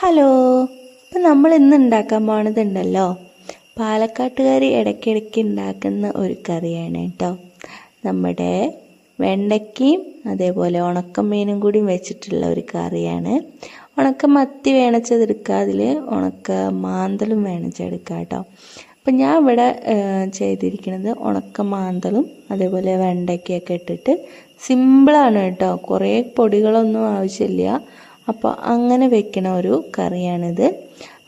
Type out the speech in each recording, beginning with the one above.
Hello, ഇപ്പം നമ്മൾ ഇന്ന് ഉണ്ടാക്കാൻ പോണതുണ്ടല്ലോ, പാലക്കാട്ടുകാർ ഇടയ്ക്കിടയ്ക്ക് ഉണ്ടാക്കുന്ന ഒരു കറിയാണ് കേട്ടോ. നമ്മുടെ വെണ്ടയ്ക്കയും അതേപോലെ ഉണക്കമീനും കൂടി വെച്ചിട്ടുള്ള ഒരു കറിയാണ്. ഉണക്ക മത്തി വേണിച്ചതെടുക്കുക, അതിൽ ഉണക്ക മാന്തലും വേണിച്ചെടുക്കുക കേട്ടോ. അപ്പം ഞാൻ ഇവിടെ ചെയ്തിരിക്കുന്നത് ഉണക്ക മാന്തലും അതേപോലെ വെണ്ടയ്ക്കൊക്കെ ഇട്ടിട്ട് സിമ്പിളാണ് കേട്ടോ. കുറേ പൊടികളൊന്നും ആവശ്യമില്ല. അപ്പോൾ അങ്ങനെ വെക്കണ ഒരു കറിയാണിത്.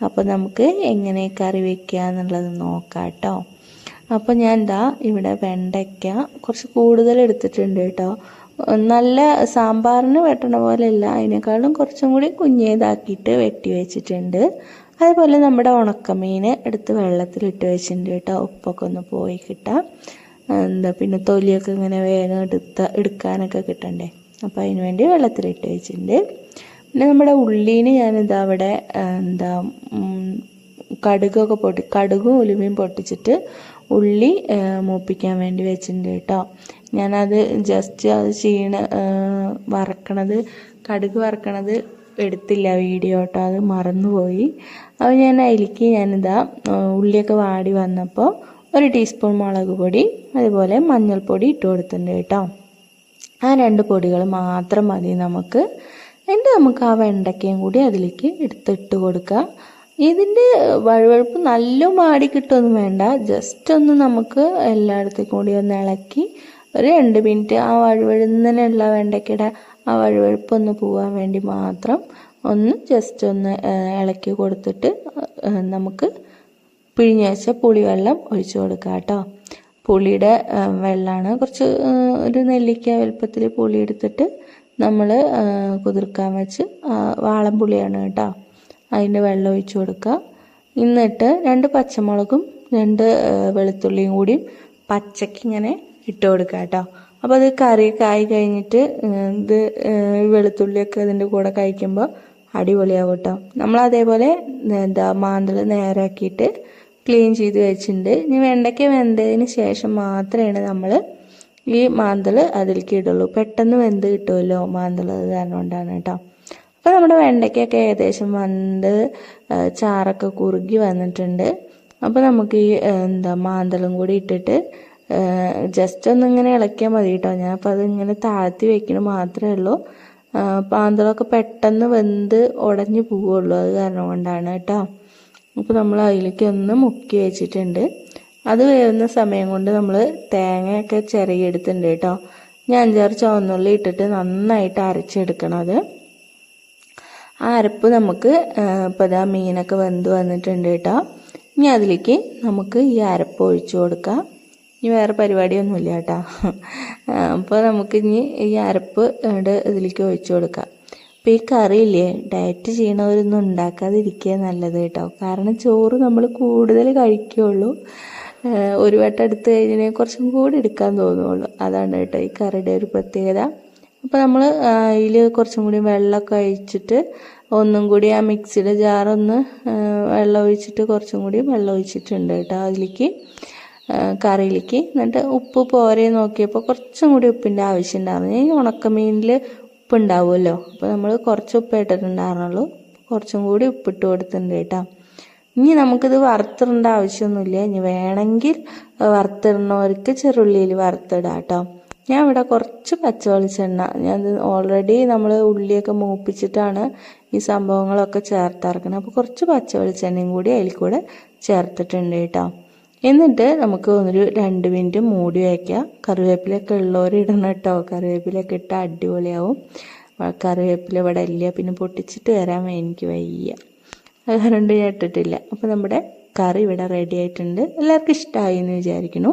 അപ്പോൾ നമുക്ക് എങ്ങനെ കറി വെക്കുക എന്നുള്ളത് നോക്കാം കേട്ടോ. അപ്പോൾ ഞാൻ ഇവിടെ വെണ്ടയ്ക്ക കുറച്ച് കൂടുതൽ എടുത്തിട്ടുണ്ട് കേട്ടോ. നല്ല സാമ്പാറിന് വെട്ടണ പോലെയല്ല, അതിനേക്കാളും കുറച്ചും കൂടി കുഞ്ഞേതാക്കിയിട്ട് വെട്ടി വെച്ചിട്ടുണ്ട്. അതുപോലെ നമ്മുടെ ഉണക്കമീൻ എടുത്ത് വെള്ളത്തിലിട്ട് വെച്ചിട്ടുണ്ട് കേട്ടോ, ഉപ്പൊക്കെ ഒന്ന് പോയി കിട്ടാം. പിന്നെ തൊലിയൊക്കെ ഇങ്ങനെ വേഗം എടുക്കാനൊക്കെ കിട്ടണ്ടേ, അപ്പോൾ അതിന് വേണ്ടി വെള്ളത്തിലിട്ട് വെച്ചിട്ടുണ്ട്. പിന്നെ നമ്മുടെ ഉള്ളീന് ഞാനിതാ അവിടെ കടുകും ഉലുവയും പൊട്ടിച്ചിട്ട് ഉള്ളി മൂപ്പിക്കാൻ വേണ്ടി വെച്ചിട്ടുണ്ട് കേട്ടോ. ഞാനത് ജസ്റ്റ് കടുക് വറക്കണത് എടുത്തില്ല വീഡിയോ കേട്ടോ, അത് മറന്നുപോയി. അപ്പോൾ ഞാനിതാ ഉള്ളിയൊക്കെ വാടി വന്നപ്പോൾ 1 ടീസ്പൂൺ മുളക് പൊടി അതുപോലെ മഞ്ഞൾപ്പൊടി ഇട്ട് കൊടുത്തിട്ടുണ്ട് കേട്ടോ. ആ 2 പൊടികൾ മാത്രം മതി നമുക്ക്. എന്നിട്ട് നമുക്ക് ആ വെണ്ടയ്ക്കയും കൂടി അതിലേക്ക് എടുത്തിട്ട് കൊടുക്കുക. ഇതിൻ്റെ വഴുവഴുപ്പ് നല്ല മാടി കിട്ടുമൊന്നും വേണ്ട, ജസ്റ്റ് ഒന്ന് നമുക്ക് എല്ലായിടത്തേക്കും കൂടി ഒന്ന് ഇളക്കി ഒരു 2 മിനിറ്റ് ആ വഴുവഴുന്നതിനുള്ള വെണ്ടയ്ക്കയുടെ ആ വഴുവഴുപ്പൊന്ന് പോകാൻ വേണ്ടി മാത്രം ഒന്ന് ജസ്റ്റ് ഒന്ന് ഇളക്കി കൊടുത്തിട്ട് നമുക്ക് പിഴിഞ്ഞ് വെച്ച പുളിവെള്ളം ഒഴിച്ചു കൊടുക്കുക കേട്ടോ. പുളിയുടെ വെള്ളമാണ്, കുറച്ച് ഒരു നെല്ലിക്ക വലുപ്പത്തിൽ പുളി എടുത്തിട്ട് നമ്മൾ കുതിർക്കാൻ വെച്ച് വാളംപുളിയാണ് കേട്ടോ, അതിൻ്റെ വെള്ളം ഒഴിച്ചു കൊടുക്കുക. എന്നിട്ട് 2 പച്ചമുളകും 2 വെളുത്തുള്ളിയും കൂടി പച്ചയ്ക്ക് ഇങ്ങനെ ഇട്ട് കൊടുക്കുക കേട്ടോ. അപ്പോൾ അത് കറിയൊക്കെ ആയി കഴിഞ്ഞിട്ട് ഇത് വെളുത്തുള്ളിയൊക്കെ ഇതിൻ്റെ കൂടെ കഴിക്കുമ്പോൾ അടിപൊളിയാവും കേട്ടോ. നമ്മൾ അതേപോലെ മാന്തൽ നേരാക്കിയിട്ട് ക്ലീൻ ചെയ്ത് വെച്ചിട്ടുണ്ട്. ഇനി വെണ്ടയ്ക്ക വെന്തതിന് ശേഷം മാത്രമേ നമ്മൾ ഈ മാന്തൽ അതിലേക്ക് ഇടുള്ളൂ. പെട്ടെന്ന് വെന്ത് കിട്ടുമല്ലോ മാന്തൽ, അത് കാരണം കൊണ്ടാണ് കേട്ടോ. അപ്പോൾ നമ്മുടെ വെണ്ടയ്ക്കൊക്കെ ഏകദേശം വെന്ത് ചാറൊക്കെ കുറുകി വന്നിട്ടുണ്ട്. അപ്പോൾ നമുക്ക് ഈ മാന്തലും കൂടി ഇട്ടിട്ട് ജസ്റ്റ് ഒന്നിങ്ങനെ ഇളക്കിയാൽ മതി കേട്ടോ. ഞാൻ അപ്പോൾ അതിങ്ങനെ താഴ്ത്തി വെക്കണം മാത്രമേ ഉള്ളൂ. മാന്തലൊക്കെ പെട്ടെന്ന് വെന്ത് ഉടഞ്ഞു പോവുള്ളൂ, അത് കാരണം കൊണ്ടാണ് കേട്ടോ. അപ്പോൾ നമ്മൾ അതിലേക്ക് ഒന്ന് മുക്കി വെച്ചിട്ടുണ്ട്. അത് വേവുന്ന സമയം കൊണ്ട് നമ്മൾ തേങ്ങയൊക്കെ ചിരകിയെടുത്തിട്ടുണ്ട് കേട്ടോ. ഞാൻ 5-6 ചുവന്നുള്ളി ഇട്ടിട്ട് നന്നായിട്ട് അരച്ചെടുക്കണം. അത് ആ അരപ്പ് നമുക്ക് ഇപ്പോൾ മീനൊക്കെ വെന്ത് വന്നിട്ടുണ്ട് കേട്ടോ. ഇനി അതിലേക്ക് നമുക്ക് ഈ അരപ്പ് ഒഴിച്ചു കൊടുക്കാം. ഇനി വേറെ പരിപാടിയൊന്നുമില്ല കേട്ടോ. അപ്പോൾ നമുക്ക് ഇനി ഈ അരപ്പ് ഇതിലേക്ക് ഒഴിച്ചു കൊടുക്കാം. അപ്പോൾ ഈ കറിയില്ലേ, ഡയറ്റ് ചെയ്യണവരൊന്നും ഉണ്ടാക്കാതിരിക്കുക നല്ലത് കേട്ടോ. കാരണം ചോറ് നമ്മൾ കൂടുതൽ കഴിക്കുകയുള്ളൂ, ഒരു വട്ടം എടുത്ത് കഴിഞ്ഞാൽ കുറച്ചും കൂടി എടുക്കാൻ തോന്നുള്ളൂ. അതാണ് കേട്ടോ ഈ കറിയുടെ ഒരു പ്രത്യേകത. അപ്പോൾ നമ്മൾ അതിൽ കുറച്ചും കൂടി വെള്ളമൊക്കെ ഒഴിച്ചിട്ട് ഒന്നും കൂടി ആ മിക്സിയുടെ ജാറൊന്ന് വെള്ളം ഒഴിച്ചിട്ട് കുറച്ചും കൂടി വെള്ളം ഒഴിച്ചിട്ടുണ്ട് കേട്ടോ അതിലേക്ക്, കറിയിലേക്ക്. എന്നിട്ട് ഉപ്പ് പോരെ നോക്കിയപ്പോൾ കുറച്ചും കൂടി ഉപ്പിൻ്റെ ആവശ്യം ഉണ്ടായിരുന്നു. ഈ ഉണക്കമീനിൽ ഉപ്പ് ഉണ്ടാവുമല്ലോ, അപ്പോൾ നമ്മൾ കുറച്ച് ഉപ്പ് ഇട്ടിട്ടുണ്ടായിരുന്നുള്ളൂ, കുറച്ചും കൂടി ഉപ്പിട്ട് കൊടുത്തിട്ടുണ്ട് കേട്ടോ. ഇനി നമുക്കിത് വറുത്തിടേണ്ട ആവശ്യമൊന്നുമില്ല. ഇനി വേണമെങ്കിൽ വറുത്തിടുന്നവർക്ക് ചെറുള്ളിയിൽ വറുത്തിടാം കേട്ടോ. ഞാൻ ഇവിടെ കുറച്ച് പച്ച വെളിച്ചെണ്ണ, ഞാൻ ഓൾറെഡി നമ്മൾ ഉള്ളിയൊക്കെ മൂപ്പിച്ചിട്ടാണ് ഈ സംഭവങ്ങളൊക്കെ ചേർത്തിറക്കുന്നത്. അപ്പോൾ കുറച്ച് പച്ച വെളിച്ചെണ്ണയും കൂടി അതിൽ കൂടെ ചേർത്തിട്ടുണ്ട് കേട്ടോ. എന്നിട്ട് നമുക്ക് ഒരു 2 മിനിറ്റ് മൂടി വയ്ക്കാം. കറിവേപ്പിലൊക്കെ ഉള്ളവർ ഇടണം കേട്ടോ, കറിവേപ്പിലൊക്കെ ഇട്ടാൽ അടിപൊളിയാവും. കറിവേപ്പില ഇവിടെ ഇല്ല, പിന്നെ പൊട്ടിച്ചിട്ട് വരാൻ എനിക്ക് വയ്യ, അതുകൊണ്ട് ഞാൻ ഇട്ടിട്ടില്ല. അപ്പോൾ നമ്മുടെ കറി ഇവിടെ റെഡി ആയിട്ടുണ്ട്. എല്ലാവർക്കും ഇഷ്ടമായി എന്ന് വിചാരിക്കുന്നു.